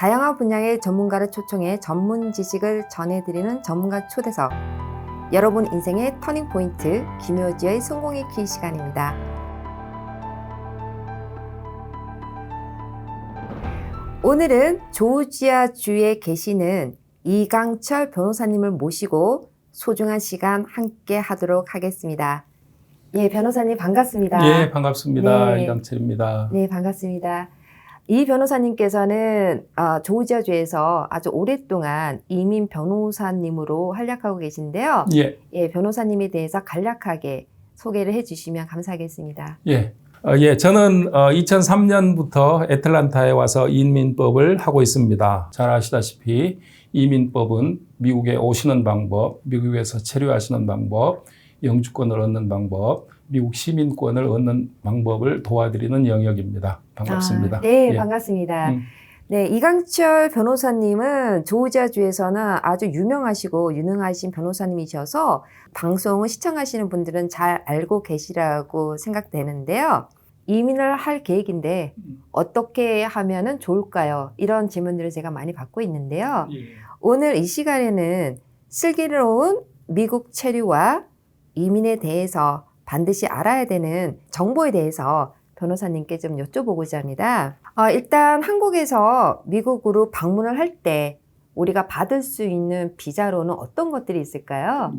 다양한 분야의 전문가를 초청해 전문 지식을 전해드리는 전문가 초대석. 여러분 인생의 터닝포인트, 김효지의 성공의 키 시간입니다. 오늘은 조지아주에 계시는 이강철 변호사님을 모시고 소중한 시간 함께 하도록 하겠습니다. 예, 변호사님 반갑습니다. 예, 반갑습니다. 네. 이강철입니다. 네, 반갑습니다. 이 변호사님께서는 조지아주에서 아주 오랫동안 이민 변호사님으로 활약하고 계신데요. 예, 예, 변호사님에 대해서 간략하게 소개를 해주시면 감사하겠습니다. 저는 2003년부터 애틀란타에 와서 이민법을 하고 있습니다. 잘 아시다시피 이민법은 미국에 오시는 방법, 미국에서 체류하시는 방법, 영주권을 얻는 방법, 미국 시민권을 얻는 방법을 도와드리는 영역입니다. 반갑습니다. 네, 반갑습니다. 네, 이강철 변호사님은 조지아주에서는 아주 유명하시고 유능하신 변호사님이셔서 방송을 시청하시는 분들은 잘 알고 계시라고 생각되는데요. 이민을 할 계획인데 어떻게 하면 좋을까요? 이런 질문들을 제가 많이 받고 있는데요. 오늘 이 시간에는 슬기로운 미국 체류와 이민에 대해서 반드시 알아야 되는 정보에 대해서 변호사님께 좀 여쭤보고자 합니다. 일단 한국에서 미국으로 방문을 할 때 우리가 받을 수 있는 비자로는 어떤 것들이 있을까요?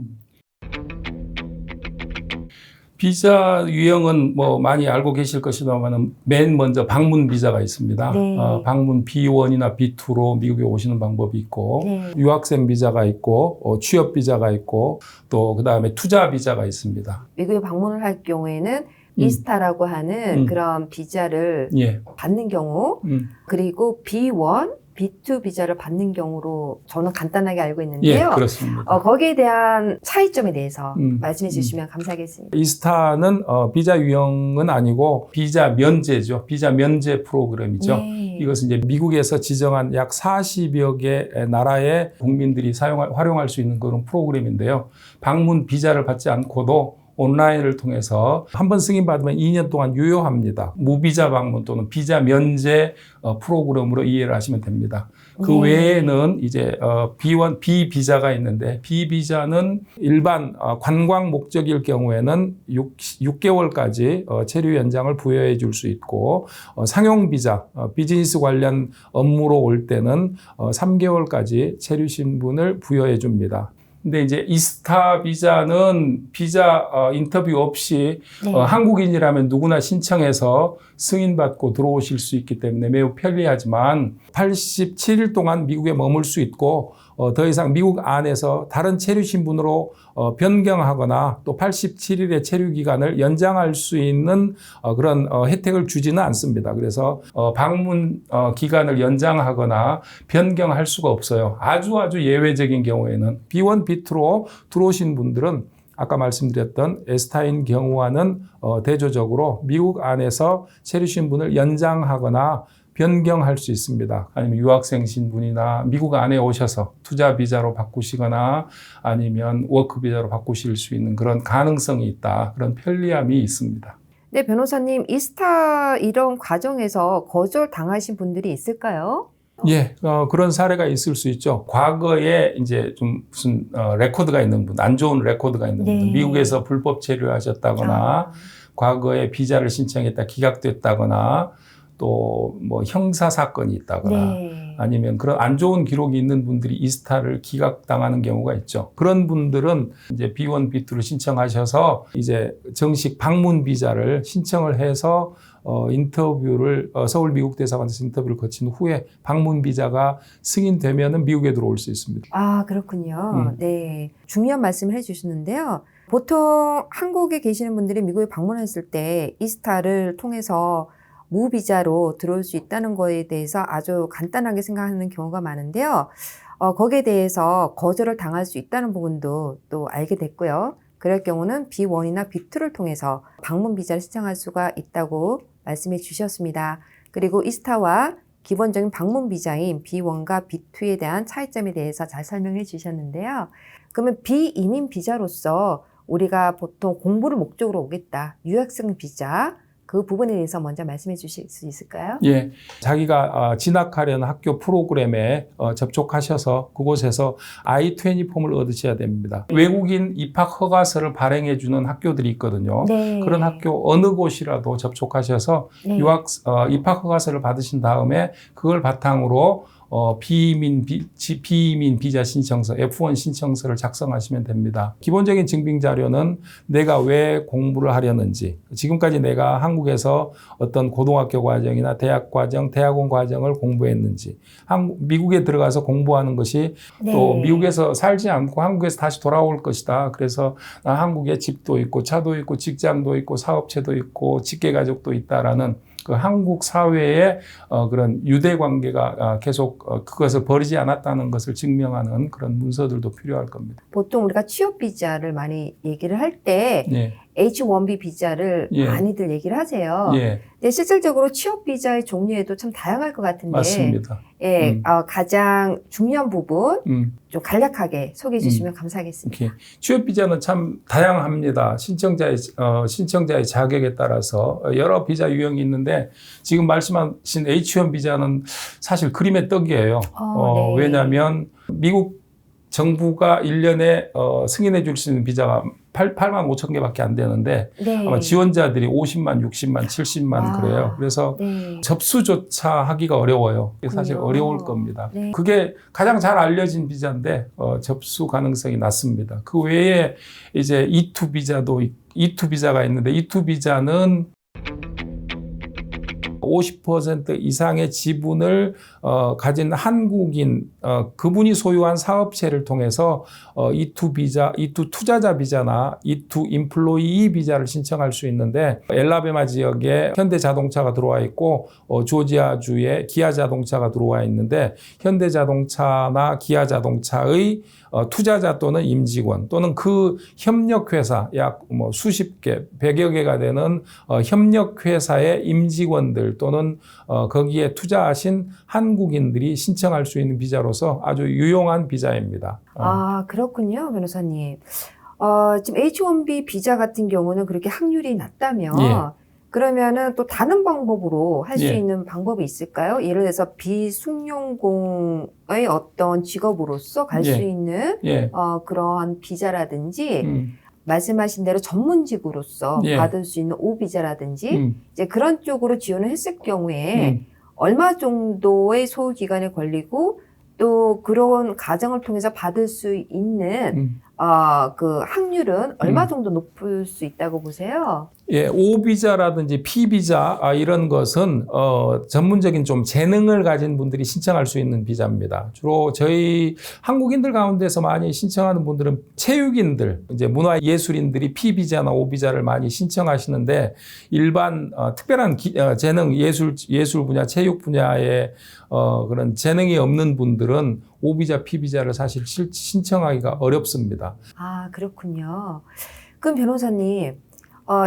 비자 유형은 많이 알고 계실 것이다만 맨 먼저 방문 비자가 있습니다. 네. 방문 B1이나 B2로 미국에 오시는 방법이 있고 네. 유학생 비자가 있고 취업 비자가 있고 또 그다음에 투자 비자가 있습니다. 미국에 방문을 할 경우에는 이스타라고 하는 그런 비자를 받는 경우 그리고 B1, B2 비자를 받는 경우로 저는 간단하게 알고 있는데요. 예, 그렇습니다. 거기에 대한 차이점에 대해서 말씀해 주시면 감사하겠습니다. 이스타는 비자 유형은 아니고 비자 면제죠. 비자 면제 프로그램이죠. 네. 이것은 이제 미국에서 지정한 약 40여 개 나라의 국민들이 활용할 수 있는 그런 프로그램인데요. 방문 비자를 받지 않고도 온라인을 통해서 한번 승인받으면 2년 동안 유효합니다. 무비자 방문 또는 비자 면제 프로그램으로 이해를 하시면 됩니다. 그 외에는 이제 B1, B 비자가 있는데 B 비자는 일반 관광 목적일 경우에는 6개월까지 체류 연장을 부여해 줄 수 있고 상용 비자, 비즈니스 관련 업무로 올 때는 3개월까지 체류 신분을 부여해 줍니다. 근데 이제 이스타 비자는 비자 인터뷰 없이 한국인이라면 누구나 신청해서 승인받고 들어오실 수 있기 때문에 매우 편리하지만 87일 동안 미국에 머물 수 있고 더 이상 미국 안에서 다른 체류 신분으로 변경하거나 또 87일의 체류 기간을 연장할 수 있는 그런 혜택을 주지는 않습니다. 그래서 방문 기간을 연장하거나 변경할 수가 없어요. 아주 예외적인 경우에는 B1, B2로 들어오신 분들은 아까 말씀드렸던 에스타인 경우와는 대조적으로 미국 안에서 체류 신분을 연장하거나 변경할 수 있습니다. 아니면 유학생 신분이나 미국 안에 오셔서 투자 비자로 바꾸시거나 아니면 워크 비자로 바꾸실 수 있는 그런 가능성이 있다. 그런 편리함이 있습니다. 네, 변호사님, 이스타 이런 과정에서 거절 당하신 분들이 있을까요? 예, 그런 사례가 있을 수 있죠. 과거에 이제 좀 무슨 레코드가 있는 분, 안 좋은 레코드가 있는 분, 미국에서 불법 체류하셨다거나 과거에 비자를 신청했다 기각됐다거나 또 형사 사건이 있다거나 아니면 그런 안 좋은 기록이 있는 분들이 이스타를 기각당하는 경우가 있죠. 그런 분들은 이제 B1, B2를 신청하셔서 이제 정식 방문 비자를 신청을 해서 인터뷰를 서울 미국 대사관에서 인터뷰를 거친 후에 방문 비자가 승인되면은 미국에 들어올 수 있습니다. 아, 그렇군요. 네. 중요한 말씀을 해주시는데요. 보통 한국에 계시는 분들이 미국에 방문했을 때 이스타를 통해서 무비자로 들어올 수 있다는 거에 대해서 아주 간단하게 생각하는 경우가 많은데요. 거기에 대해서 거절을 당할 수 있다는 부분도 또 알게 됐고요. 그럴 경우는 B1이나 B2를 통해서 방문 비자를 신청할 수가 있다고 말씀해 주셨습니다. 그리고 이스타와 기본적인 방문 비자인 B1과 B2에 대한 차이점에 대해서 잘 설명해 주셨는데요. 그러면 비이민 비자로서 우리가 보통 공부를 목적으로 오겠다. 유학생 비자, 그 부분에 대해서 먼저 말씀해 주실 수 있을까요? 예, 자기가 진학하려는 학교 프로그램에 접촉하셔서 그곳에서 I-20 폼을 얻으셔야 됩니다. 외국인 입학 허가서를 발행해 주는 학교들이 있거든요. 네. 그런 학교 어느 곳이라도 접촉하셔서 네. 입학 허가서를 받으신 다음에 그걸 바탕으로 비이민 비자 신청서, F1 신청서를 작성하시면 됩니다. 기본적인 증빙 자료는 내가 왜 공부를 하려는지, 지금까지 내가 한국에서 어떤 고등학교 과정이나 대학 과정, 대학원 과정을 공부했는지, 미국에 들어가서 공부하는 것이 네. 또 미국에서 살지 않고 한국에서 다시 돌아올 것이다. 그래서 한국에 집도 있고 차도 있고 직장도 있고 사업체도 있고 직계가족도 있다라는 그 한국 사회의 그런 유대 관계가 계속 그것을 버리지 않았다는 것을 증명하는 그런 문서들도 필요할 겁니다. 보통 우리가 취업 비자를 많이 얘기를 할 때 예. H-1B 비자를 예. 많이들 얘기를 하세요. 예. 근데 실질적으로 취업 비자의 종류에도 참 다양할 것 같은데, 맞습니다. 예, 가장 중요한 부분 좀 간략하게 소개해 주시면 음. 감사하겠습니다. 이렇게 취업 비자는 참 다양합니다. 신청자의 자격에 따라서 여러 비자 유형이 있는데 지금 말씀하신 H-1 비자는 사실 그림의 떡이에요. 네. 왜냐하면 미국 정부가 1년에 승인해 줄 수 있는 비자가 8만 5천 개밖에 안 되는데 네. 아마 지원자들이 50만, 60만, 70만 그래요. 그래서 네. 접수조차 하기가 어려워요. 사실 그렇군요. 어려울 겁니다. 네. 그게 가장 잘 알려진 비자인데 접수 가능성이 낮습니다. 그 외에 이제 E2 비자가 있는데 E2 비자는 50% 이상의 지분을 가진 한국인 그분이 소유한 사업체를 통해서 E2 비자, E2 투자자 비자나 E2 인플로이 비자를 신청할 수 있는데 엘라베마 지역에 현대자동차가 들어와 있고 조지아주에 기아자동차가 들어와 있는데 현대자동차나 기아자동차의 투자자 또는 임직원 또는 그 협력회사 약 수십 개, 100여 개가 되는 협력회사의 임직원들 또는 거기에 투자하신 한국인들이 신청할 수 있는 비자로서 아주 유용한 비자입니다. 아, 그렇군요, 변호사님. 지금 H-1B 비자 같은 경우는 그렇게 확률이 낮다면, 예. 그러면은 또 다른 방법으로 할 수 예. 있는 방법이 있을까요? 예를 들어서 비숙련공의 어떤 직업으로서 갈 수 예. 있는 예. 그러한 비자라든지, 말씀하신 대로 전문직으로서 예. 받을 수 있는 O 비자라든지, 이제 그런 쪽으로 지원을 했을 경우에 얼마 정도의 소요 기간에 걸리고 또 그런 과정을 통해서 받을 수 있는 그 확률은 얼마 정도 높을 수 있다고 보세요? 예, O비자라든지 P비자 이런 것은 전문적인 좀 재능을 가진 분들이 신청할 수 있는 비자입니다. 주로 저희 한국인들 가운데서 많이 신청하는 분들은 체육인들, 이제 문화예술인들이 P비자나 O비자를 많이 신청하시는데 일반 특별한 재능, 예술 분야, 체육 분야에 그런 재능이 없는 분들은 O비자, P비자를 사실 신청하기가 어렵습니다. 아, 그렇군요. 그럼 변호사님,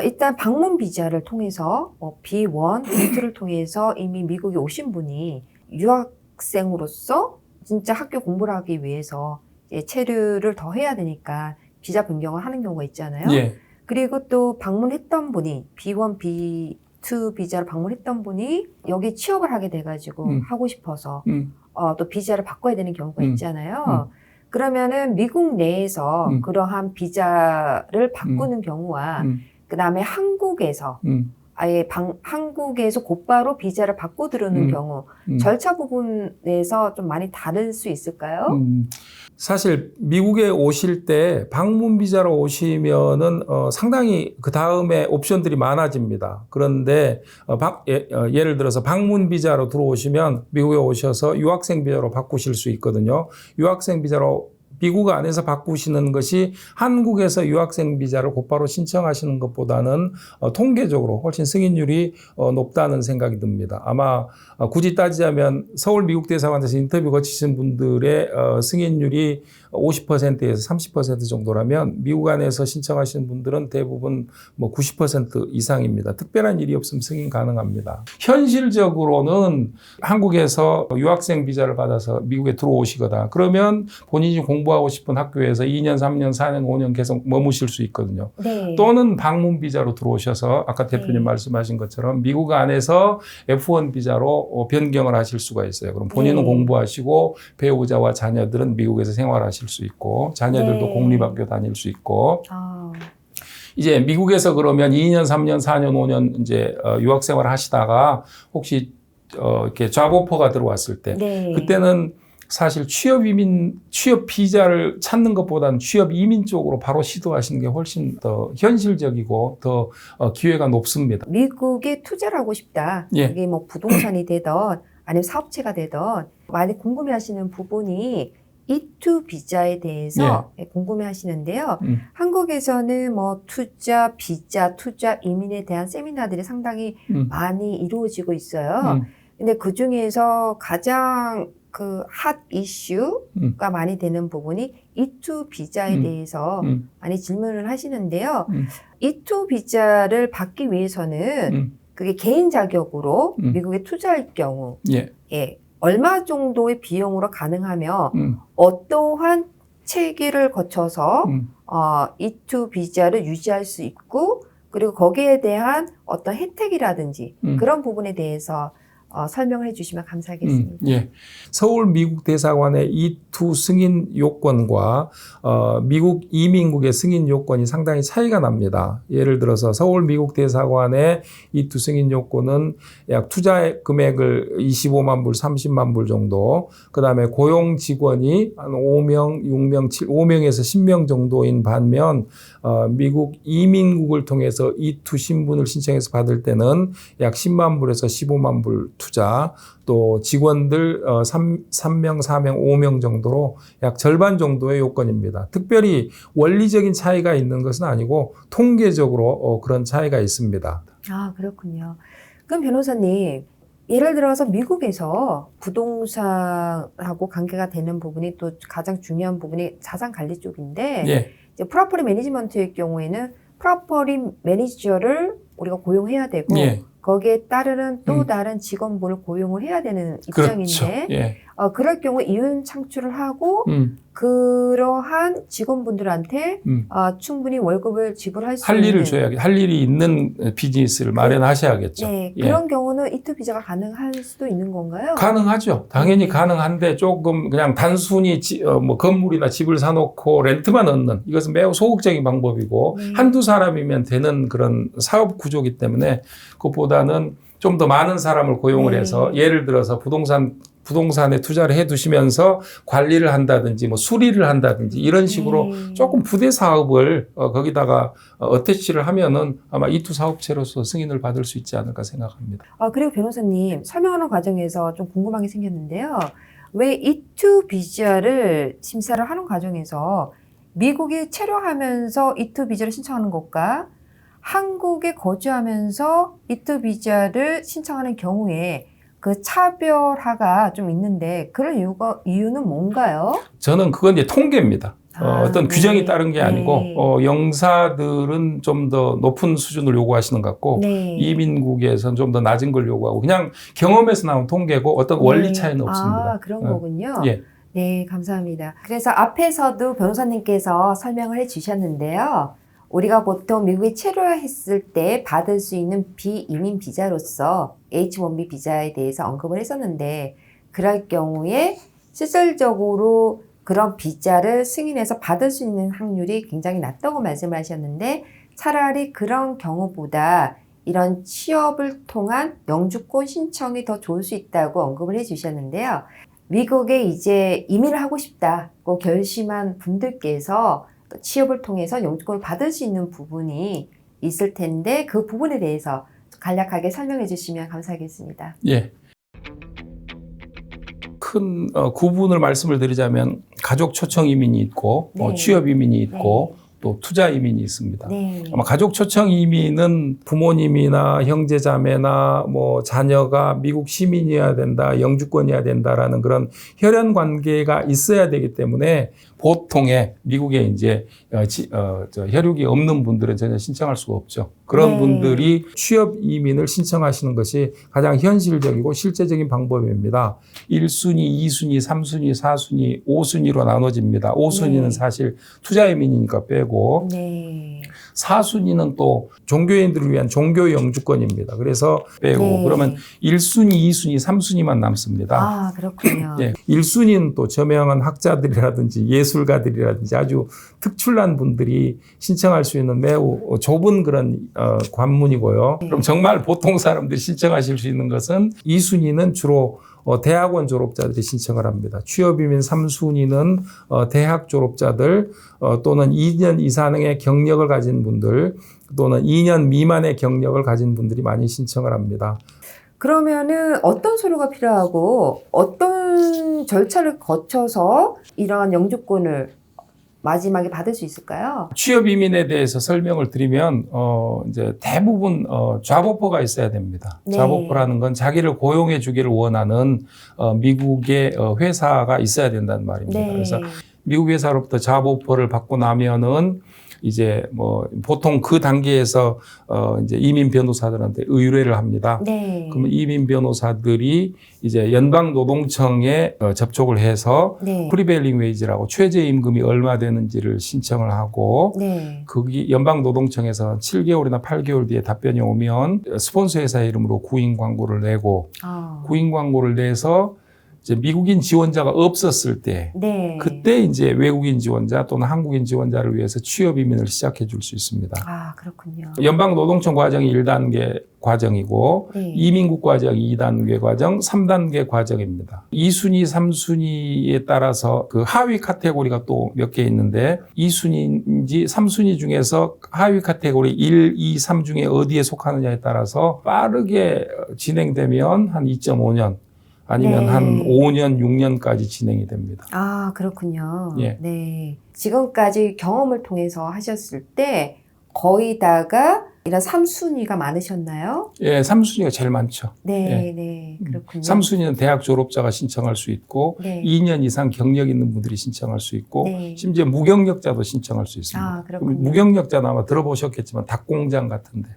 일단 방문 비자를 통해서 B1, B2를 통해서 이미 미국에 오신 분이 유학생으로서 진짜 학교 공부를 하기 위해서 체류를 더 해야 되니까 비자 변경을 하는 경우가 있잖아요. 예. 그리고 또 방문했던 분이 B1, B2 비자를 방문했던 분이 여기 취업을 하게 돼가지고 하고 싶어서 또 비자를 바꿔야 되는 경우가 있잖아요. 그러면은 미국 내에서 그러한 비자를 바꾸는 경우와 그 다음에 한국에서 아예 한국에서 곧바로 비자를 바꿔 들어오는 경우 절차 부분에서 좀 많이 다를 수 있을까요? 사실 미국에 오실 때 방문 비자로 오시면은 상당히 그 다음에 옵션들이 많아집니다. 그런데 예를 들어서 방문 비자로 들어오시면 미국에 오셔서 유학생 비자로 바꾸실 수 있거든요. 유학생 비자로 미국 안에서 바꾸시는 것이 한국에서 유학생 비자를 곧바로 신청하시는 것보다는 통계적으로 훨씬 승인율이 높다는 생각이 듭니다. 아마 굳이 따지자면 서울 미국 대사관에서 인터뷰 거치신 분들의 승인율이 50%에서 30% 정도라면 미국 안에서 신청하시는 분들은 대부분 90% 이상입니다. 특별한 일이 없으면 승인 가능합니다. 현실적으로는 한국에서 유학생 비자를 받아서 미국에 들어오시거나 그러면 본인이 공부 공부하고 싶은 학교에서 2년, 3년, 4년, 5년 계속 머무실 수 있거든요. 네. 또는 방문 비자로 들어오셔서 아까 대표님 네. 말씀하신 것처럼 미국 안에서 F1 비자로 변경을 하실 수가 있어요. 그럼 본인은 네. 공부하시고 배우자와 자녀들은 미국에서 생활하실 수 있고 자녀들도 네. 공립학교 다닐 수 있고 아, 이제 미국에서 그러면 2년, 3년, 4년, 5년 이제 유학 생활을 하시다가 혹시 이렇게 잡오퍼가 들어왔을 때 네. 그때는 사실 취업 비자를 찾는 것보다는 취업 이민 쪽으로 바로 시도하시는 게 훨씬 더 현실적이고 더 기회가 높습니다. 미국에 투자를 하고 싶다. 예. 이게 뭐 부동산이 되든 아니면 사업체가 되든 많이 궁금해하시는 부분이 E2 비자에 대해서 궁금해하시는데요. 한국에서는 뭐 투자, 비자, 투자, 이민에 대한 세미나들이 상당히 많이 이루어지고 있어요. 근데 그 중에서 가장 그 핫 이슈가 많이 되는 부분이 E2 비자에 대해서 많이 질문을 하시는데요. E2 비자를 받기 위해서는 그게 개인 자격으로 미국에 투자할 경우 예, 얼마 정도의 비용으로 가능하며 어떠한 체계를 거쳐서 E2 비자를 유지할 수 있고 그리고 거기에 대한 어떤 혜택이라든지 그런 부분에 대해서 설명을 해주시면 감사하겠습니다. 예. 서울 미국 대사관의 E2 승인 요건과 미국 이민국의 승인 요건이 상당히 차이가 납니다. 예를 들어서 서울 미국 대사관의 E2 승인 요건은 약 투자 금액을 25만 불, 30만 불 정도, 그 다음에 고용 직원이 한 5명, 6명, 5명에서 10명 정도인 반면 미국 이민국을 통해서 E2 신분을 신청해서 받을 때는 약 10만 불에서 15만 불 투자, 또 직원들 3명, 4명, 5명 정도로 약 절반 정도의 요건입니다. 특별히 원리적인 차이가 있는 것은 아니고 통계적으로 그런 차이가 있습니다. 아, 그렇군요. 그럼 변호사님, 예를 들어서 미국에서 부동산하고 관계가 되는 부분이 또 가장 중요한 부분이 자산 관리 쪽인데 예. 이제 프로퍼리 매니지먼트의 경우에는 프로퍼리 매니저를 우리가 고용해야 되고 예. 거기에 따르는 또 다른 직원분을 고용을 해야 되는 입장인데 그렇죠. 예. 그럴 경우 이윤 창출을 하고 그러한 직원분들한테 충분히 월급을 지불할 수 할 있는 일을 줘야겠, 할 일이 있는 비즈니스를 마련하셔야겠죠. 네, 예. 그런 경우는 E2 비자가 가능할 수도 있는 건가요? 가능하죠. 당연히 가능한데 조금 그냥 단순히 뭐 건물이나 집을 사놓고 렌트만 얻는 이것은 매우 소극적인 방법이고 한두 사람이면 되는 그런 사업 구조이기 때문에 그것보다는 좀 더 많은 사람을 고용을 해서 예를 들어서 부동산에 투자를 해 두시면서 관리를 한다든지 뭐 수리를 한다든지 이런 식으로 조금 부대 사업을 거기다가 어태치를 하면은 아마 E2 사업체로서 승인을 받을 수 있지 않을까 생각합니다. 그리고 변호사님 설명하는 과정에서 좀 궁금한 게 생겼는데요. 왜 E2 비자를 심사를 하는 과정에서 미국에 체류하면서 E2 비자를 신청하는 것과 한국에 거주하면서 E2 비자를 신청하는 경우에 그 차별화가 좀 있는데 그런 이유는 뭔가요? 저는 그건 이제 통계입니다. 어떤 규정이 따른 게 아니고 영사들은 좀 더 높은 수준을 요구하시는 것 같고 이민국에서는 좀 더 낮은 걸 요구하고 그냥 경험에서 나온 통계고 어떤 원리 차이는 없습니다. 그런 거군요. 예. 네, 감사합니다. 그래서 앞에서도 변호사님께서 설명을 해주셨는데요. 우리가 보통 미국에 체류했을 때 받을 수 있는 비이민 비자로서 H-1B 비자에 대해서 언급을 했었는데 그럴 경우에 실질적으로 그런 비자를 승인해서 받을 수 있는 확률이 굉장히 낮다고 말씀하셨는데 차라리 그런 경우보다 이런 취업을 통한 영주권 신청이 더 좋을 수 있다고 언급을 해주셨는데요. 미국에 이제 이민을 하고 싶다고 결심한 분들께서 취업을 통해서 영주권을 받을 수 있는 부분이 있을 텐데 그 부분에 대해서 간략하게 설명해 주시면 감사하겠습니다. 예. 큰 구분을 말씀을 드리자면 가족 초청 이민이 있고 취업 이민이 있고 또 투자 이민이 있습니다. 네. 아마 가족 초청 이민은 부모님이나 형제 자매나 뭐 자녀가 미국 시민이어야 된다, 영주권이어야 된다라는 그런 혈연 관계가 있어야 되기 때문에 보통의 미국에 이제 혈육이 없는 분들은 전혀 신청할 수가 없죠. 그런 네. 분들이 취업 이민을 신청하시는 것이 가장 현실적이고 실제적인 방법입니다. 1순위, 2순위, 3순위, 4순위, 5순위로 나눠집니다. 5순위는 네. 사실 투자 이민이니까 빼고 네. 4순위는 또 종교인들을 위한 종교 영주권입니다. 그래서 빼고 네. 그러면 1순위, 2순위, 3순위만 남습니다. 아, 그렇군요. 예, 1순위는 또 저명한 학자들이라든지 예술가들이라든지 아주 특출난 분들이 신청할 수 있는 매우 좁은 그런 관문이고요. 네. 그럼 정말 보통 사람들이 신청하실 수 있는 것은 2순위는 주로 대학원 졸업자들이 신청을 합니다. 취업이민 3순위는 대학 졸업자들 또는 2년 이상의 경력을 가진 분들 또는 2년 미만의 경력을 가진 분들이 많이 신청을 합니다. 그러면은 어떤 서류가 필요하고 어떤 절차를 거쳐서 이러한 영주권을 마지막에 받을 수 있을까요? 취업 이민에 대해서 설명을 드리면 이제 대부분 잡오퍼가 있어야 됩니다. 네. 잡오퍼라는 건 자기를 고용해 주기를 원하는 미국의 회사가 있어야 된다는 말입니다. 네. 그래서 미국 회사로부터 잡오퍼를 받고 나면은 이제 뭐 보통 그 단계에서 이제 이민 변호사들한테 의뢰를 합니다. 네. 그러면 이민 변호사들이 이제 연방 노동청에 접촉을 해서 네. 프리베일링 웨이지라고 최저 임금이 얼마 되는지를 신청을 하고 네. 거기 연방 노동청에서 7개월이나 8개월 뒤에 답변이 오면 스폰서 회사 이름으로 구인 광고를 내고 구인 광고를 내서 이제 미국인 지원자가 없었을 때 네. 그때 이제 외국인 지원자 또는 한국인 지원자를 위해서 취업 이민을 시작해 줄 수 있습니다. 아, 그렇군요. 연방 노동청 과정이 1단계 과정이고 네. 이민국 과정이 2단계 과정, 3단계 과정입니다. 2순위, 3순위에 따라서 그 하위 카테고리가 또 몇 개 있는데 2순위인지 3순위 중에서 하위 카테고리 1, 2, 3 중에 어디에 속하느냐에 따라서 빠르게 진행되면 한 2.5년 아니면 네. 한 5년, 6년까지 진행이 됩니다. 아, 그렇군요. 예. 네. 지금까지 경험을 통해서 하셨을 때 거의 다가 이런 3순위가 많으셨나요? 예, 3순위가 제일 많죠. 네, 예. 네. 그렇군요. 3순위는 대학 졸업자가 신청할 수 있고 네. 2년 이상 경력 있는 분들이 신청할 수 있고 네. 심지어 무경력자도 신청할 수 있습니다. 아, 그렇군요. 무경력자는 아마 들어보셨겠지만 닭공장 같은데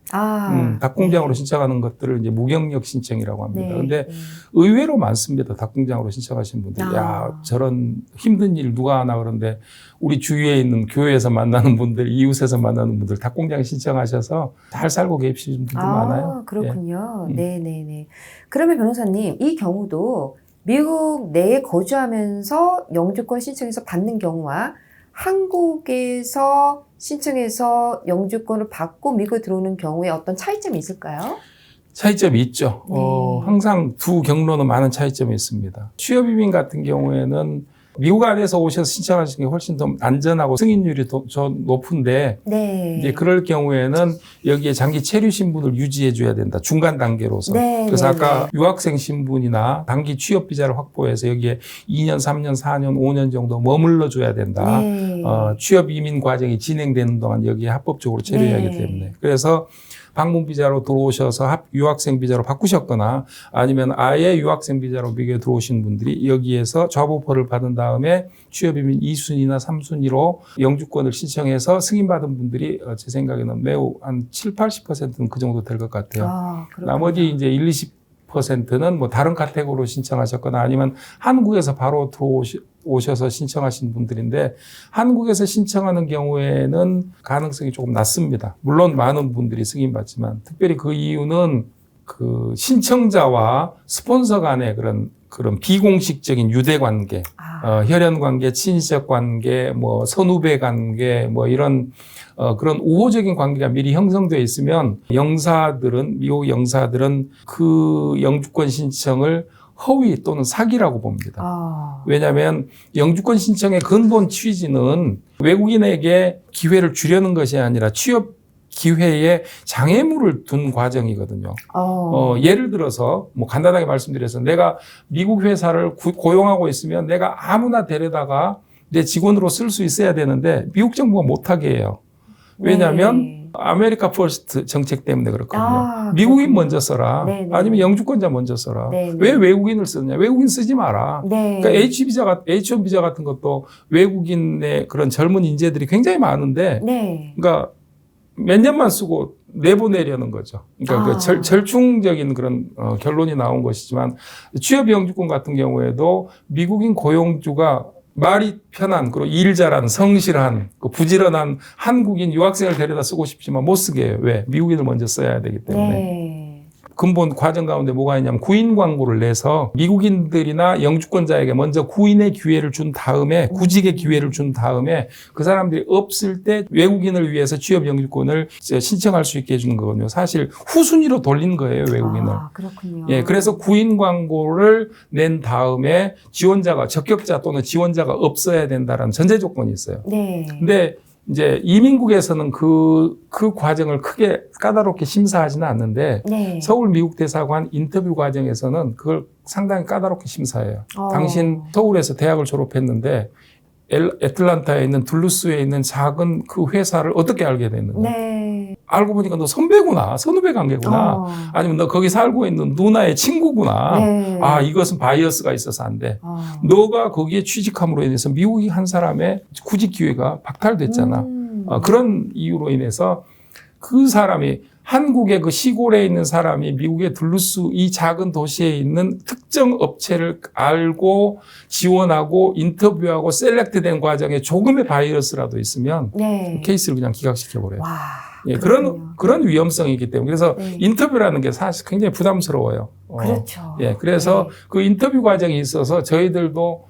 닭공장으로 신청하는 것들을 이제 무경력 신청이라고 합니다. 그런데 의외로 많습니다. 닭공장으로 신청하시는 분들이. 야, 저런 힘든 일 누가 하나 그런데 우리 주위에 있는 교회에서 만나는 분들, 이웃에서 만나는 분들 닭공장 신청하셔서 잘 살고 계시는 분들 많아요. 그렇군요. 예. 네네네. 그러면 변호사님, 이 경우도 미국 내에 거주하면서 영주권 신청해서 받는 경우와 한국에서 신청해서 영주권을 받고 미국에 들어오는 경우에 어떤 차이점이 있을까요? 차이점이 있죠. 네. 항상 두 경로는 많은 차이점이 있습니다. 취업이민 같은 경우에는 미국 안에서 오셔서 신청하시는 게 훨씬 더 안전하고 승인율이 더 높은데 네. 이제 그럴 경우에는 여기에 장기 체류 신분을 유지해 줘야 된다. 중간 단계로서. 네, 그래서 네, 아까 네. 유학생 신분이나 단기 취업 비자를 확보해서 여기에 2년, 3년, 4년, 5년 정도 머물러 줘야 된다. 네. 취업 이민 과정이 진행되는 동안 여기에 합법적으로 체류해야 하기 네. 때문에. 그래서 방문 비자로 들어오셔서 유학생 비자로 바꾸셨거나 아니면 아예 유학생 비자로 미국에 들어오신 분들이 여기에서 잡오퍼를 받은 다음에 취업이민 2순위나 3순위로 영주권을 신청해서 승인받은 분들이 제 생각에는 매우 한 7, 80%는 그 정도 될 것 같아요. 그렇군요. 나머지 이제 1, 20%는 뭐 다른 카테고리로 신청하셨거나 아니면 한국에서 바로 들어오셔서 신청하신 분들인데 한국에서 신청하는 경우에는 가능성이 조금 낮습니다. 물론 많은 분들이 승인받지만 특별히 그 이유는 그 신청자와 스폰서 간의 그런 비공식적인 유대 관계, 혈연 관계, 친인척 관계, 뭐 선후배 관계, 뭐 이런 그런 우호적인 관계가 미리 형성되어 있으면 미국 영사들은 그 영주권 신청을 허위 또는 사기라고 봅니다. 왜냐하면 영주권 신청의 근본 취지는 외국인에게 기회를 주려는 것이 아니라 취업 기회에 장애물을 둔 과정이거든요. 예를 들어서 뭐 간단하게 말씀드려서 내가 미국 회사를 고용하고 있으면 내가 아무나 데려다가 내 직원으로 쓸 수 있어야 되는데 미국 정부가 못하게 해요. 왜냐하면 네. 아메리카 퍼스트 정책 때문에 그렇거든요. 아, 미국인 그렇군요. 먼저 써라. 네, 네. 아니면 영주권자 먼저 써라. 네, 네. 왜 외국인을 쓰느냐? 외국인 쓰지 마라. 네. 그러니까 H1 비자 같은 것도 외국인의 그런 젊은 인재들이 굉장히 많은데, 네. 그러니까 몇 년만 쓰고 내보내려는 거죠. 그러니까 아. 그 절충적인 그런 결론이 나온 것이지만 취업 영주권 같은 경우에도 미국인 고용주가 말이 편한, 그리고 일 잘한, 성실한, 부지런한 한국인 유학생을 데려다 쓰고 싶지만 못 쓰게 해요. 왜? 미국인을 먼저 써야 되기 때문에. 네. 근본 과정 가운데 뭐가 있냐면 구인 광고를 내서 미국인들이나 영주권자에게 먼저 구인의 기회를 준 다음에, 구직의 기회를 준 다음에 그 사람들이 없을 때 외국인을 위해서 취업 영주권을 신청할 수 있게 해주는 거거든요. 사실 후순위로 돌린 거예요, 외국인을. 아, 그렇군요. 예, 그래서 구인 광고를 낸 다음에 지원자가, 적격자 또는 지원자가 없어야 된다라는 전제 조건이 있어요. 네. 근데 이제 이민국에서는 그 과정을 크게 까다롭게 심사하지는 않는데 네. 서울 미국 대사관 인터뷰 과정에서는 그걸 상당히 까다롭게 심사해요. 어. 당신 서울에서 대학을 졸업했는데 애틀란타에 있는 둘루스에 있는 작은 그 회사를 어떻게 알게 됐느냐. 네. 알고 보니까 너 선배구나. 선후배 관계구나. 어. 아니면 너 거기 살고 있는 누나의 친구구나. 네. 아, 이것은 바이어스가 있어서 안 돼. 어. 너가 거기에 취직함으로 인해서 미국이 한 사람의 구직 기회가 박탈됐잖아. 그런 이유로 인해서 그 사람이 한국의 그 시골에 있는 사람이 미국의 둘루스 이 작은 도시에 있는 특정 업체를 알고 지원하고 인터뷰하고 셀렉트된 과정에 조금의 바이러스라도 있으면 네. 케이스를 그냥 기각시켜버려요. 와. 예, 그렇군요. 그런 위험성이 있기 때문에. 그래서 네. 인터뷰라는 게 사실 굉장히 부담스러워요. 그렇죠. 예, 그래서 네. 그 인터뷰 과정이 있어서 저희들도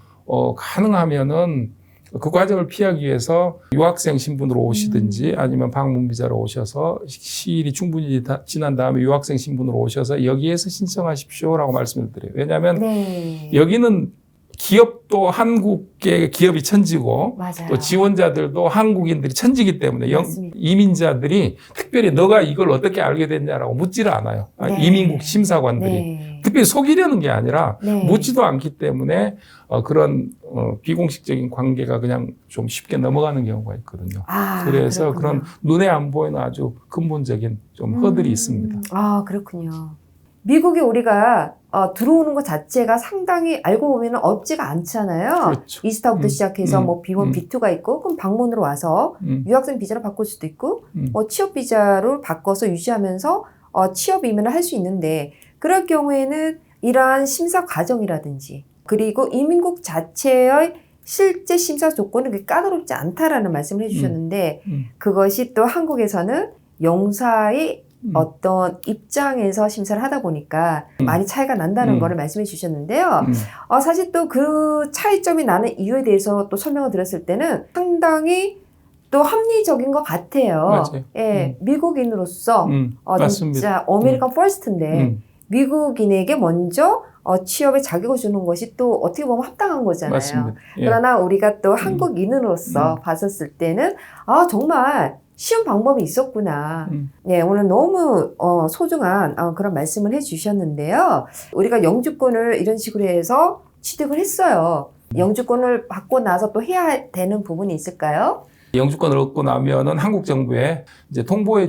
가능하면은 그 과정을 피하기 위해서 유학생 신분으로 오시든지 아니면 방문 비자로 오셔서 시일이 충분히 지난 다음에 유학생 신분으로 오셔서 여기에서 신청하십시오라고 말씀을 드려요. 왜냐하면 네. 여기는 기업도 한국의 기업이 천지고 맞아요. 또 지원자들도 한국인들이 천지기 때문에 맞습니다. 이민자들이 특별히 너가 이걸 어떻게 알게 됐냐라고 묻지를 않아요. 네. 이민국 심사관들이. 네. 특별히 속이려는 게 아니라 네. 묻지도 않기 때문에 그런 비공식적인 관계가 그냥 좀 쉽게 넘어가는 경우가 있거든요. 아, 그래서 그렇군요. 그런 눈에 안 보이는 아주 근본적인 좀 허들이 있습니다. 아, 그렇군요. 미국에 우리가 들어오는 것 자체가 상당히 알고 보면 없지가 않잖아요. 그렇죠. 이스타부터 시작해서 뭐 B1, 음. B2가 있고 그럼 방문으로 와서 유학생 비자로 바꿀 수도 있고 뭐 취업 비자로 바꿔서 유지하면서 취업 이민을 할 수 있는데 그럴 경우에는 이러한 심사 과정이라든지 그리고 이민국 자체의 실제 심사 조건은 그렇게 까다롭지 않다라는 말씀을 해주셨는데 그것이 또 한국에서는 영사의 어떤 입장에서 심사를 하다 보니까 많이 차이가 난다는 거를 말씀해 주셨는데요. 사실 또 그 차이점이 나는 이유에 대해서 또 설명을 드렸을 때는 상당히 또 합리적인 것 같아요. 맞아요. 예, 미국인으로서 맞습니다. 진짜 아메리칸 퍼스트인데 미국인에게 먼저 취업의 자격을 주는 것이 또 어떻게 보면 합당한 거잖아요. 맞습니다. 예. 그러나 우리가 또 한국인으로서 봤었을 때는 정말 쉬운 방법이 있었구나. 네, 오늘 너무 소중한 그런 말씀을 해주셨는데요. 우리가 영주권을 이런 식으로 해서 취득을 했어요. 영주권을 받고 나서 또 해야 되는 부분이 있을까요? 영주권을 얻고 나면은 한국 정부에 이제 통보해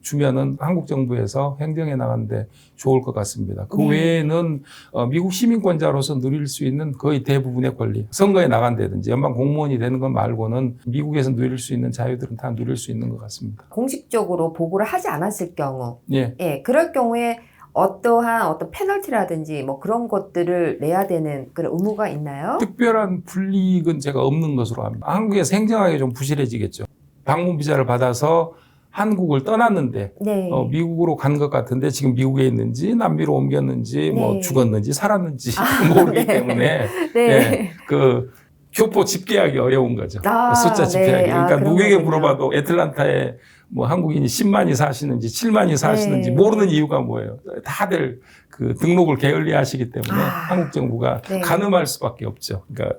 주면은 한국 정부에서 행정해 나가는데 좋을 것 같습니다. 그 네. 외에는 미국 시민권자로서 누릴 수 있는 거의 대부분의 권리, 선거에 나간다든지 연방 공무원이 되는 것 말고는 미국에서 누릴 수 있는 자유들은 다 누릴 수 있는 것 같습니다. 공식적으로 보고를 하지 않았을 경우, 예. 예, 그럴 경우에 어떠한 어떤 페널티라든지 뭐 그런 것들을 내야 되는 그런 의무가 있나요? 특별한 불이익은 제가 없는 것으로 합니다. 한국에서 행정하기 좀 부실해지겠죠. 방문 비자를 받아서 한국을 떠났는데 네. 미국으로 간 것 같은데 지금 미국에 있는지 남미로 옮겼는지 뭐 네. 죽었는지 살았는지 모르기 네. 때문에 네. 예, 그 교포 집계하기 어려운 거죠. 숫자 집계하기. 네. 그러니까 그런 누구에게 거군요. 물어봐도 애틀란타에 뭐 한국인이 10만이 사시는지 7만이 사시는지 네. 모르는 이유가 뭐예요. 다들 그 등록을 게을리하시기 때문에 아. 한국 정부가 네. 가늠할 수밖에 없죠. 그러니까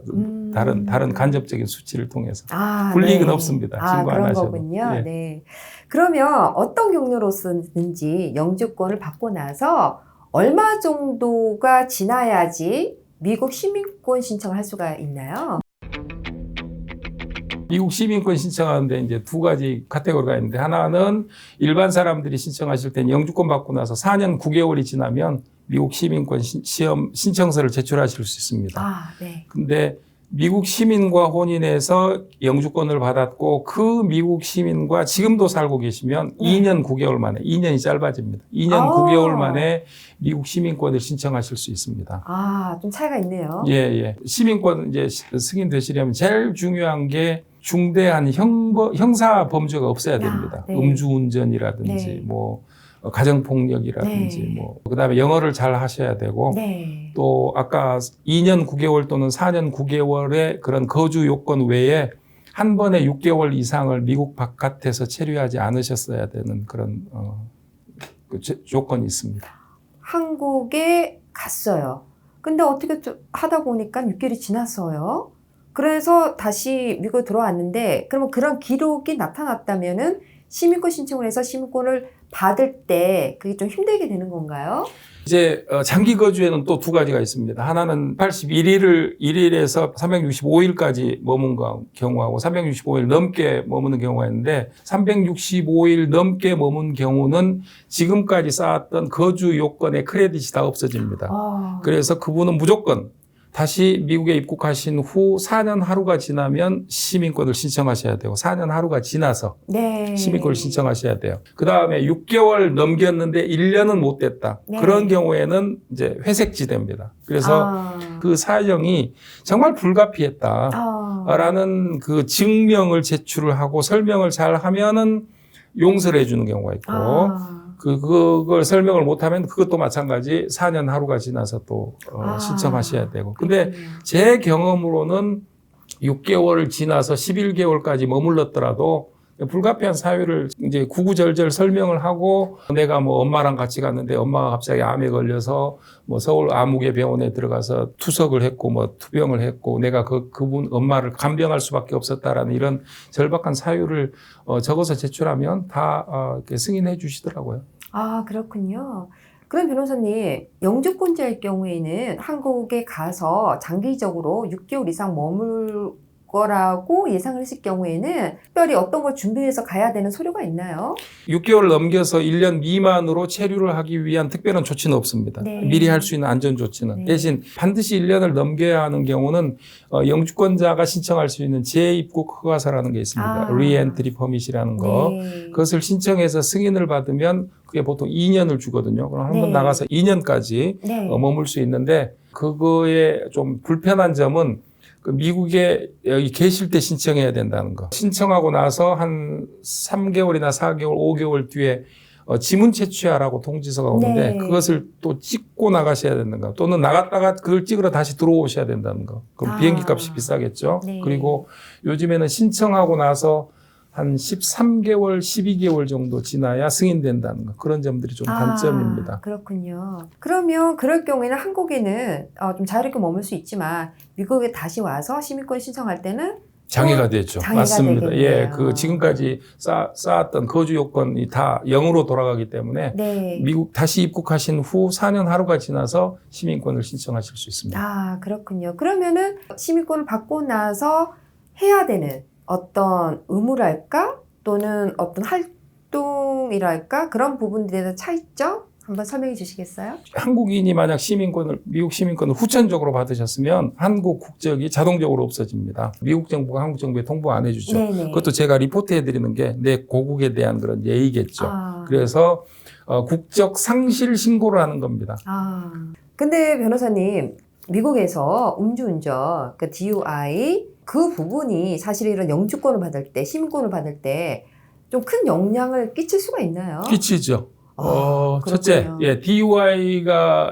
다른 간접적인 수치를 통해서 불이익은 없습니다. 증거 안 그런 하셔도. 거군요. 예. 네. 그러면 어떤 경로로서든지 영주권을 받고 나서 얼마 정도가 지나야지 미국 시민권 신청을 할 수가 있나요? 미국 시민권 신청하는데 이제 두 가지 카테고리가 있는데 하나는 일반 사람들이 신청하실 때는 영주권 받고 나서 4년 9개월이 지나면 미국 시민권 시험 신청서를 제출하실 수 있습니다. 아, 네. 근데 미국 시민과 혼인해서 영주권을 받았고 그 미국 시민과 지금도 살고 계시면 2년 9개월 만에 2년이 짧아집니다. 2년 아. 9개월 만에 미국 시민권을 신청하실 수 있습니다. 아, 좀 차이가 있네요. 예, 예. 시민권 이제 승인되시려면 제일 중요한 게 중대한 형사 범죄가 없어야 됩니다. 네. 음주운전이라든지 네. 뭐 가정폭력이라든지 네. 뭐 그다음에 영어를 잘 하셔야 되고 네. 또 아까 2년 9개월 또는 4년 9개월의 그런 거주 요건 외에 한 번에 6개월 이상을 미국 바깥에서 체류하지 않으셨어야 되는 그런 조건이 있습니다. 한국에 갔어요. 근데 어떻게 좀 하다 보니까 6개월이 지났어요. 그래서 다시 미국에 들어왔는데, 그러면 그런 기록이 나타났다면은 시민권 신청을 해서 시민권을 받을 때 그게 좀 힘들게 되는 건가요? 이제 장기 거주에는 또 두 가지가 있습니다. 하나는 81일에서 365일까지 머문 경우하고 365일 넘게 머무는 경우가 있는데 365일 넘게 머문 경우는 지금까지 쌓았던 거주 요건의 크레딧이 다 없어집니다. 그래서 그분은 무조건 다시 미국에 입국하신 후 4년 하루가 지나면 시민권을 신청하셔야 되고 4년 하루가 지나서 네. 시민권을 신청하셔야 돼요. 그 다음에 6개월 넘겼는데 1년은 못 됐다. 네. 그런 경우에는 이제 회색지대입니다. 그래서 그 사정이 정말 불가피했다라는 그 증명을 제출을 하고 설명을 잘 하면은 용서를 해주는 경우가 있고 그걸 설명을 못하면 그것도 마찬가지 4년 하루가 지나서 또 신청하셔야 되고. 근데 제 경험으로는 6개월을 지나서 11개월까지 머물렀더라도 불가피한 사유를 이제 구구절절 설명을 하고 내가 뭐 엄마랑 같이 갔는데 엄마가 갑자기 암에 걸려서 뭐 서울 아무개 병원에 들어가서 투석을 했고 뭐 투병을 했고 내가 그분 엄마를 간병할 수밖에 없었다라는 이런 절박한 사유를 적어서 제출하면 다 이렇게 승인해 주시더라고요. 아, 그렇군요. 그럼 변호사님, 영주권자일 경우에는 한국에 가서 장기적으로 6개월 이상 머물 거라고 예상을 했을 경우에는 특별히 어떤 걸 준비해서 가야 되는 서류가 있나요? 6개월 넘겨서 1년 미만으로 체류를 하기 위한 특별한 조치는 없습니다. 네. 미리 할 수 있는 안전 조치는. 네. 대신 반드시 1년을 넘겨야 하는 경우는 영주권자가 신청할 수 있는 재입국 허가서라는 게 있습니다. 리엔트리 퍼밋이라는 거. 네. 그것을 신청해서 승인을 받으면 그게 보통 2년을 주거든요. 그럼 한번 네. 나가서 2년까지 네. 머물 수 있는데 그거의 좀 불편한 점은 그 미국에 여기 계실 때 신청해야 된다는 거. 신청하고 나서 한 3개월이나 4개월, 5개월 뒤에 지문 채취하라고 통지서가 오는데 네. 그것을 또 찍고 나가셔야 된다는 거. 또는 나갔다가 그걸 찍으러 다시 들어오셔야 된다는 거. 그럼 비행기 값이 비싸겠죠. 네. 그리고 요즘에는 신청하고 나서 한 13개월, 12개월 정도 지나야 승인된다는 거. 그런 점들이 좀 단점입니다. 그렇군요. 그러면 그럴 경우에는 한국에는 좀 자유롭게 머물 수 있지만 미국에 다시 와서 시민권 신청할 때는 장애가 되죠. 장애가 맞습니다. 되겠네요. 예, 그 지금까지 쌓았던 거주 요건이 다 0으로 돌아가기 때문에 네. 미국 다시 입국하신 후 4년 하루가 지나서 시민권을 신청하실 수 있습니다. 아, 그렇군요. 그러면은 시민권을 받고 나서 해야 되는 어떤 의무랄까? 또는 어떤 활동이랄까? 그런 부분들에 대한 차이점? 한번 설명해 주시겠어요? 한국인이 만약 미국 시민권을 후천적으로 받으셨으면 한국 국적이 자동적으로 없어집니다. 미국 정부가 한국 정부에 통보 안 해주죠. 네네. 그것도 제가 리포트해 드리는 게 내 고국에 대한 그런 예의겠죠. 그래서 국적 상실 신고를 하는 겁니다. 근데 변호사님, 미국에서 음주운전, 그 DUI, 그 부분이 사실 이런 영주권을 받을 때, 시민권을 받을 때 좀 큰 영향을 끼칠 수가 있나요? 끼치죠. 그렇군요. 첫째,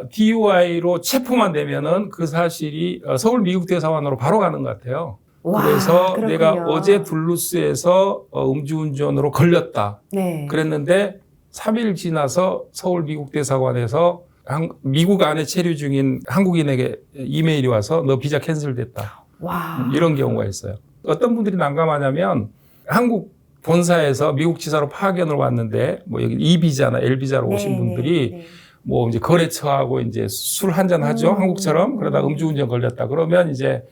DUI로 체포만 되면은 그 사실이 서울 미국 대사관으로 바로 가는 것 같아요. 그래서 그렇군요. 내가 어제 둘루스에서 음주운전으로 걸렸다. 네. 그랬는데 3일 지나서 서울 미국 대사관에서 미국 안에 체류 중인 한국인에게 이메일이 와서 너 비자 캔슬됐다. 이런 경우가 있어요. 어떤 분들이 난감하냐면 한국 본사에서 미국 지사로 파견을 왔는데 뭐 여기 E 비자나 L 비자로 오신 분들이 뭐 이제 거래처하고 이제 술 한잔 하죠. 한국처럼. 그러다 음주운전 걸렸다. 그러면 이제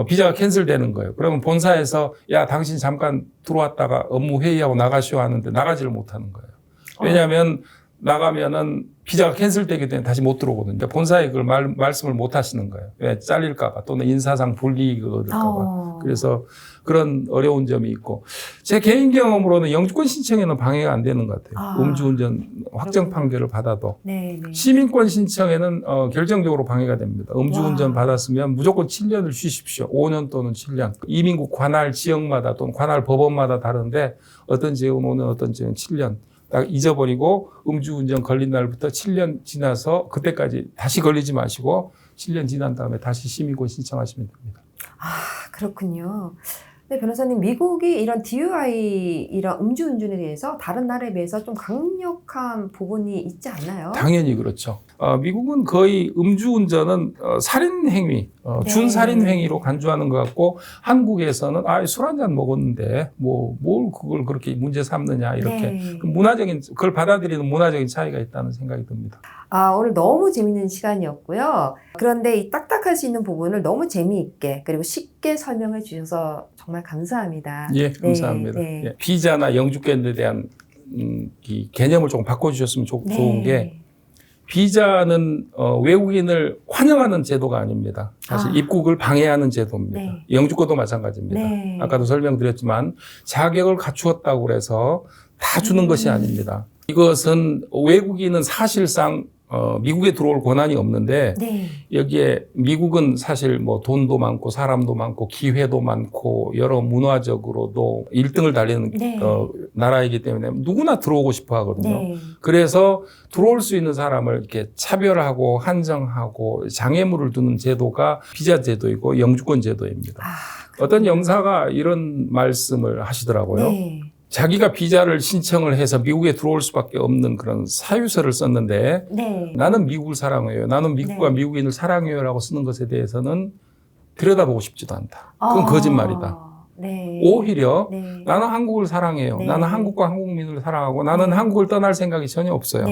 비자가 캔슬되는 거예요. 그러면 본사에서 야, 당신 잠깐 들어왔다가 업무 회의하고 나가시오 하는데 나가지를 못하는 거예요. 왜냐하면 나가면은 비자가 캔슬되기 때문에 다시 못 들어오거든요. 본사에 그걸 말씀을 못 하시는 거예요. 왜? 잘릴까봐 또는 인사상 불이익을 얻을까봐. 그래서 그런 어려운 점이 있고 제 개인 경험으로는 영주권 신청에는 방해가 안 되는 것 같아요. 음주운전 확정 판결을 받아도. 시민권 신청에는 결정적으로 방해가 됩니다. 음주운전 받았으면 무조건 7년을 쉬십시오. 5년 또는 7년. 이민국 관할 지역마다 또는 관할 법원마다 다른데 어떤 지역은 5년, 어떤 지역은 7년. 딱 잊어버리고 음주운전 걸린 날부터 7년 지나서 그때까지 다시 걸리지 마시고 7년 지난 다음에 다시 시민권 신청하시면 됩니다. 그렇군요. 네, 변호사님, 미국이 이런 DUI, 이런 음주운전에 대해서 다른 나라에 비해서 좀 강력한 부분이 있지 않나요? 당연히 그렇죠. 미국은 거의 음주운전은 살인행위, 준살인행위로 간주하는 것 같고 한국에서는 술 한잔 먹었는데 뭘 그걸 그렇게 문제 삼느냐 이렇게 문화적인 그걸 받아들이는 문화적인 차이가 있다는 생각이 듭니다. 오늘 너무 재밌는 시간이었고요. 그런데 이 딱딱할 수 있는 부분을 너무 재미있게 그리고 쉽게 설명해 주셔서 정말 감사합니다. 예, 감사합니다. 예, 비자나 영주권에 대한 이 개념을 조금 바꿔주셨으면 좋은 게 비자는 외국인을 환영하는 제도가 아닙니다. 사실 입국을 방해하는 제도입니다. 영주권도 마찬가지입니다. 아까도 설명드렸지만 자격을 갖추었다고 해서 다 주는 것이 아닙니다. 이것은 외국인은 사실상 미국에 들어올 권한이 없는데 여기에 미국은 사실 뭐 돈도 많고 사람도 많고 기회도 많고 여러 문화적으로도 1등을 달리는 나라이기 때문에 누구나 들어오고 싶어 하거든요. 그래서 들어올 수 있는 사람을 이렇게 차별하고 한정하고 장애물을 두는 제도가 비자 제도이고 영주권 제도입니다. 어떤 영사가 이런 말씀을 하시더라고요. 자기가 비자를 신청을 해서 미국에 들어올 수밖에 없는 그런 사유서를 썼는데 나는 미국을 사랑해요. 나는 미국과 미국인을 사랑해요 라고 쓰는 것에 대해서는 들여다보고 싶지도 않다. 그건 거짓말이다. 오히려 나는 한국을 사랑해요. 나는 한국과 한국민을 사랑하고 나는 한국을 떠날 생각이 전혀 없어요.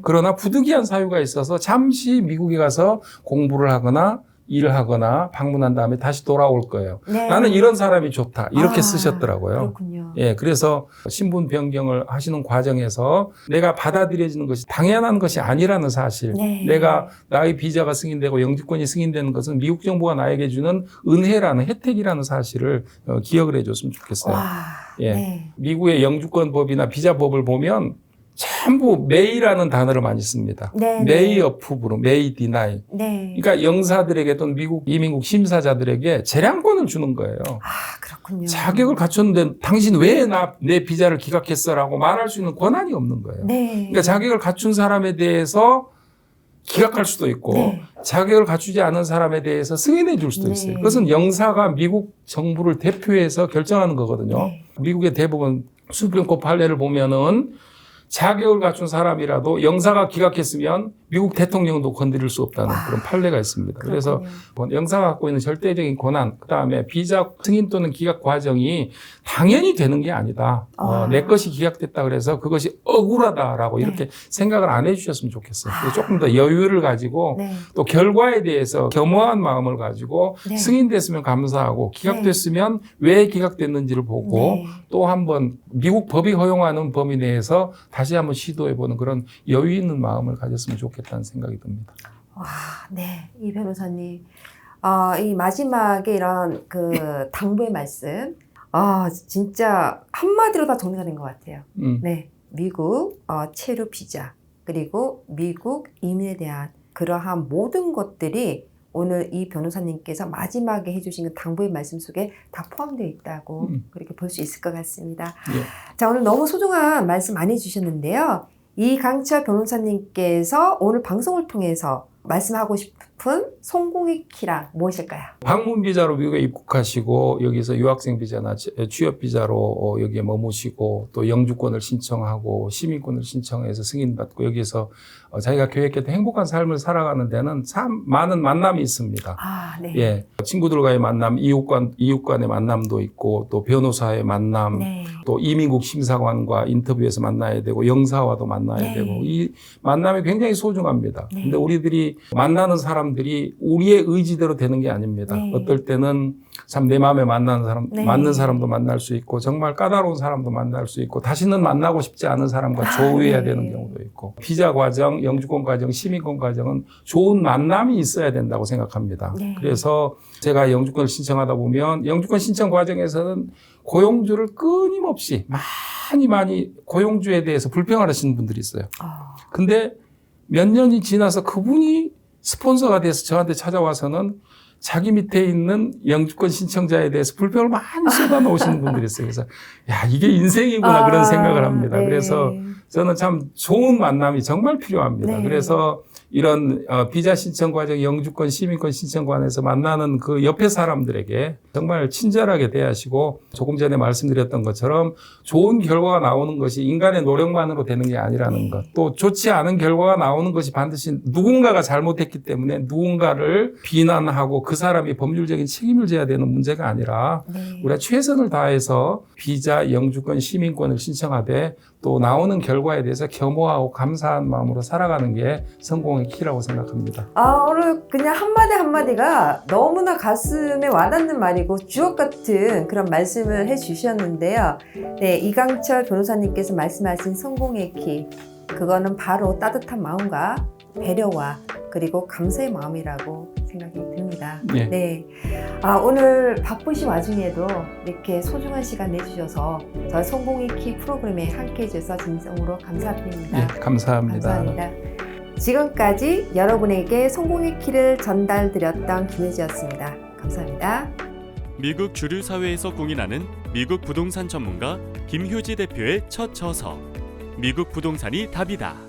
그러나 부득이한 사유가 있어서 잠시 미국에 가서 공부를 하거나 일을 하거나 방문한 다음에 다시 돌아올 거예요. 나는 이런 사람이 좋다. 이렇게 쓰셨더라고요. 그렇군요. 예, 그래서 신분 변경을 하시는 과정에서 내가 받아들여지는 것이 당연한 것이 아니라는 사실. 내가 나의 비자가 승인되고 영주권이 승인되는 것은 미국 정부가 나에게 주는 은혜라는 혜택이라는 사실을 기억을 해줬으면 좋겠어요. 미국의 영주권법이나 비자법을 보면 전부 may라는 단어를 많이 씁니다. may approve, may deny. 그러니까 영사들에게 또는 미국 이민국 심사자들에게 재량권을 주는 거예요. 그렇군요. 자격을 갖췄는데 당신 왜 내 비자를 기각했어라고 말할 수 있는 권한이 없는 거예요. 그러니까 자격을 갖춘 사람에 대해서 기각할 수도 있고 자격을 갖추지 않은 사람에 대해서 승인해 줄 수도 있어요. 그것은 영사가 미국 정부를 대표해서 결정하는 거거든요. 미국의 대부분 수프림코트 판례를 보면은 자격을 갖춘 사람이라도 영사가 기각했으면 미국 대통령도 건드릴 수 없다는 그런 판례가 있습니다. 그래서 영사가 갖고 있는 절대적인 권한, 그다음에 비자 승인 또는 기각 과정이 당연히 되는 게 아니다. 내 것이 기각됐다 그래서 그것이 억울하다라고 이렇게 생각을 안 해주셨으면 좋겠어요. 조금 더 여유를 가지고 또 결과에 대해서 겸허한 마음을 가지고 승인됐으면 감사하고 기각됐으면 왜 기각됐는지를 보고 또 한번 미국 법이 허용하는 범위 내에서 다시 한번 시도해보는 그런 여유 있는 마음을 가졌으면 좋겠다는 생각이 듭니다. 이 변호사님, 이 마지막에 이런 그 당부의 말씀, 진짜 한마디로 다 정리가 된 것 같아요. 미국 체류 비자 그리고 미국 이민에 대한 그러한 모든 것들이 오늘 이 변호사님께서 마지막에 해주신 그 당부의 말씀 속에 다 포함되어 있다고 그렇게 볼 수 있을 것 같습니다. 자, 오늘 너무 소중한 말씀 많이 해주셨는데요. 이강철 변호사님께서 오늘 방송을 통해서 말씀하고 싶은 성공의 키란 무엇일까요? 방문 비자로 미국에 입국하시고 여기서 유학생 비자나 취업 비자로 여기에 머무시고 또 영주권을 신청하고 시민권을 신청해서 승인받고 여기서 자기가 계획했던 행복한 삶을 살아가는 데는 참 많은 만남이 있습니다. 아, 네. 예, 친구들과의 만남, 이웃 간의 만남도 있고 또 변호사의 만남, 네. 또 이민국 심사관과 인터뷰에서 만나야 되고 영사와도 만나야 네. 되고 이 만남이 굉장히 소중합니다. 네. 근데 우리들이 만나는 사람들이 우리의 의지대로 되는 게 아닙니다. 네. 어떨 때는 참 내 마음에 네. 맞는 사람도 만날 수 있고 정말 까다로운 사람도 만날 수 있고 다시는 만나고 싶지 않은 사람과 조우해야 네. 되는 경우도 있고 비자 과정, 영주권 과정, 시민권 과정은 좋은 만남이 있어야 된다고 생각합니다. 네. 그래서 제가 영주권을 신청하다 보면 영주권 신청 과정에서는 고용주를 끊임없이 많이 고용주에 대해서 불평을 하시는 분들이 있어요. 근데 몇 년이 지나서 그분이 스폰서가 돼서 저한테 찾아와서는 자기 밑에 있는 영주권 신청자에 대해서 불평을 많이 쏟아놓으시는 분들이 있어요. 그래서 야, 이게 인생이구나 그런 생각을 합니다. 네. 그래서 저는 참 좋은 만남이 정말 필요합니다. 네. 그래서 이런 비자 신청 과정, 영주권, 시민권 신청관에서 만나는 그 옆에 사람들에게 정말 친절하게 대하시고 조금 전에 말씀드렸던 것처럼 좋은 결과가 나오는 것이 인간의 노력만으로 되는 게 아니라는 네. 것. 또 좋지 않은 결과가 나오는 것이 반드시 누군가가 잘못했기 때문에 누군가를 비난하고 그 사람이 법률적인 책임을 져야 되는 문제가 아니라 네. 우리가 최선을 다해서 비자, 영주권, 시민권을 신청하되 또 나오는 결과에 대해서 겸허하고 감사한 마음으로 살아가는 게 성공의 키라고 생각합니다. 오늘 그냥 한마디 한마디가 너무나 가슴에 와닿는 말이고 주옥 같은 그런 말씀을 해주셨는데요. 네, 이강철 변호사님께서 말씀하신 성공의 키, 그거는 바로 따뜻한 마음과 배려와 그리고 감사의 마음이라고 생각이 듭니다. 네. 네. 오늘 바쁘신 와중에도 이렇게 소중한 시간 내주셔서 저희 성공의 키 프로그램에 함께 해주셔서 진정으로 감사드립니다. 예, 감사합니다. 감사합니다. 지금까지 여러분에게 성공의 키를 전달드렸던 김혜지였습니다. 감사합니다. 미국 주류 사회에서 공인하는 미국 부동산 전문가 김효지 대표의 첫 저서 미국 부동산이 답이다.